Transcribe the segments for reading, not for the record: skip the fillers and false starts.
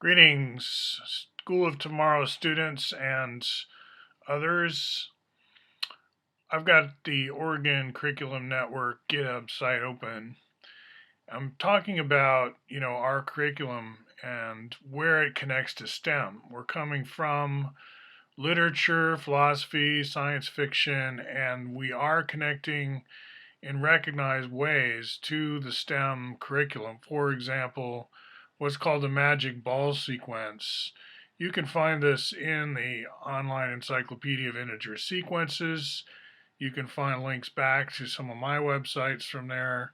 Greetings, School of Tomorrow students and others. I've got the Oregon Curriculum Network GitHub site open. I'm talking about, our curriculum and where it connects to STEM. We're coming from literature, philosophy, science fiction, and we are connecting in recognized ways to the STEM curriculum. For example, what's called the magic ball sequence. You can find this in the online encyclopedia of integer sequences. You can find links back to some of my websites from there.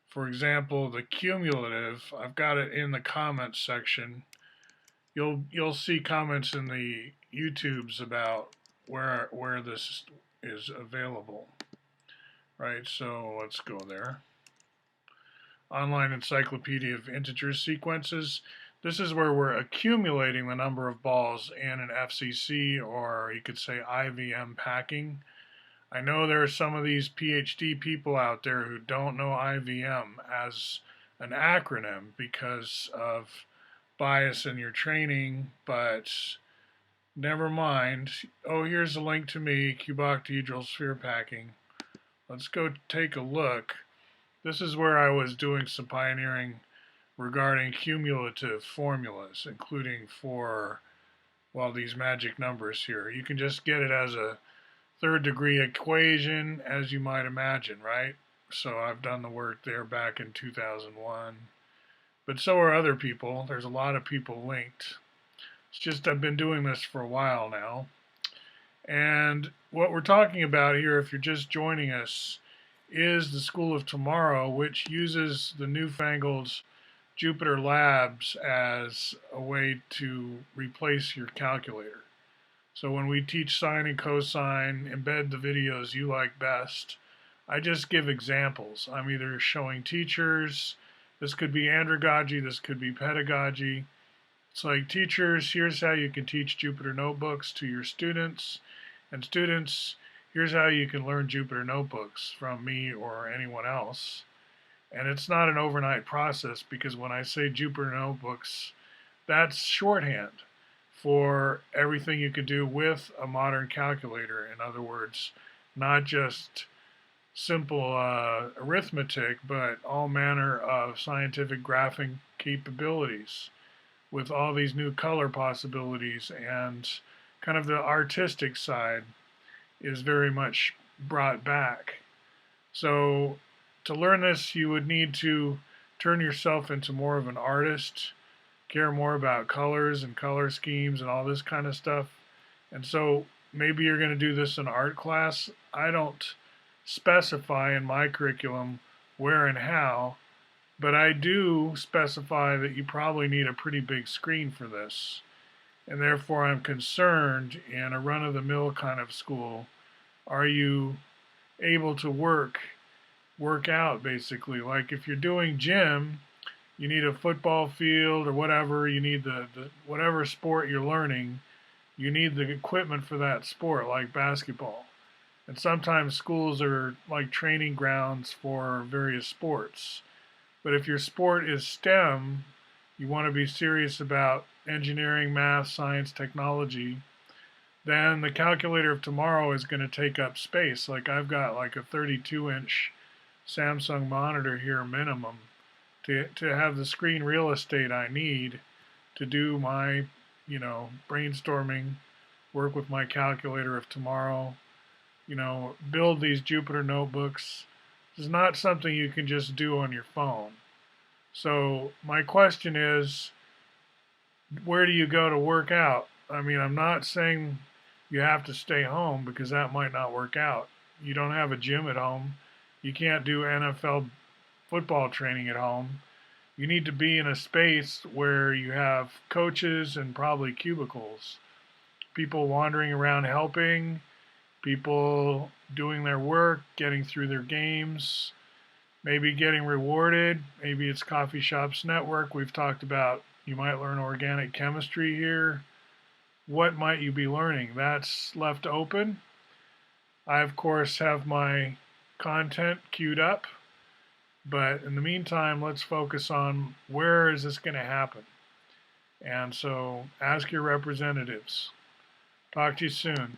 For example, the cumulative, I've got it in the comments section. You'll see comments in the YouTubes about where this is available. Right, so let's go there. Online Encyclopedia of Integer Sequences. This is where we're accumulating the number of balls in an FCC, or you could say IVM packing. I know there are some of these PhD people out there who don't know IVM as an acronym because of bias in your training, but never mind. Oh, here's a link to me, cuboctahedral sphere packing. Let's go take a look. This is where I was doing some pioneering regarding cumulative formulas, including for, well, these magic numbers here. You can just get it as a third degree equation, as you might imagine, right? So I've done the work there back in 2001. But so are other people. There's a lot of people linked. It's just I've been doing this for a while now. And what we're talking about here, if you're just joining us, is the School of Tomorrow, which uses the newfangled Jupyter Labs as a way to replace your calculator. So when we teach sine and cosine, embed the videos you like best. I just give examples. I'm either showing teachers, this could be andragogy, this could be pedagogy. It's like, teachers, here's how you can teach Jupyter notebooks to your students, and students, here's how you can learn Jupyter notebooks from me or anyone else. And it's not an overnight process, because when I say Jupyter notebooks, that's shorthand for everything you can do with a modern calculator. In other words, not just simple arithmetic, but all manner of scientific graphing capabilities with all these new color possibilities, and kind of the artistic side is very much brought back. So to learn this, you would need to turn yourself into more of an artist, care more about colors and color schemes and all this kind of stuff. And so maybe you're going to do this in art class. I don't specify in my curriculum where and how, but I do specify that you probably need a pretty big screen for this. And therefore, I'm concerned in a run-of-the-mill kind of school, are you able to work out basically? Like if you're doing gym, you need a football field or whatever, you need the whatever sport you're learning, you need the equipment for that sport, like basketball. And sometimes schools are like training grounds for various sports. But if your sport is STEM, you want to be serious about engineering, math, science, technology, then the calculator of tomorrow is going to take up space. Like I've got like a 32-inch Samsung monitor here minimum to have the screen real estate I need to do my, brainstorming, work with my calculator of tomorrow, build these Jupyter notebooks. This is not something you can just do on your phone. So my question is, where do you go to work out? I mean, I'm not saying you have to stay home, because that might not work out. You don't have a gym at home. You can't do NFL football training at home. You need to be in a space where you have coaches and probably cubicles, people wandering around helping, people doing their work, getting through their games, maybe getting rewarded. Maybe it's Coffee Shops Network. We've talked about you might learn organic chemistry here. What might you be learning? That's left open. I, of course, have my content queued up. But in the meantime, let's focus on where is this going to happen. And so ask your representatives. Talk to you soon.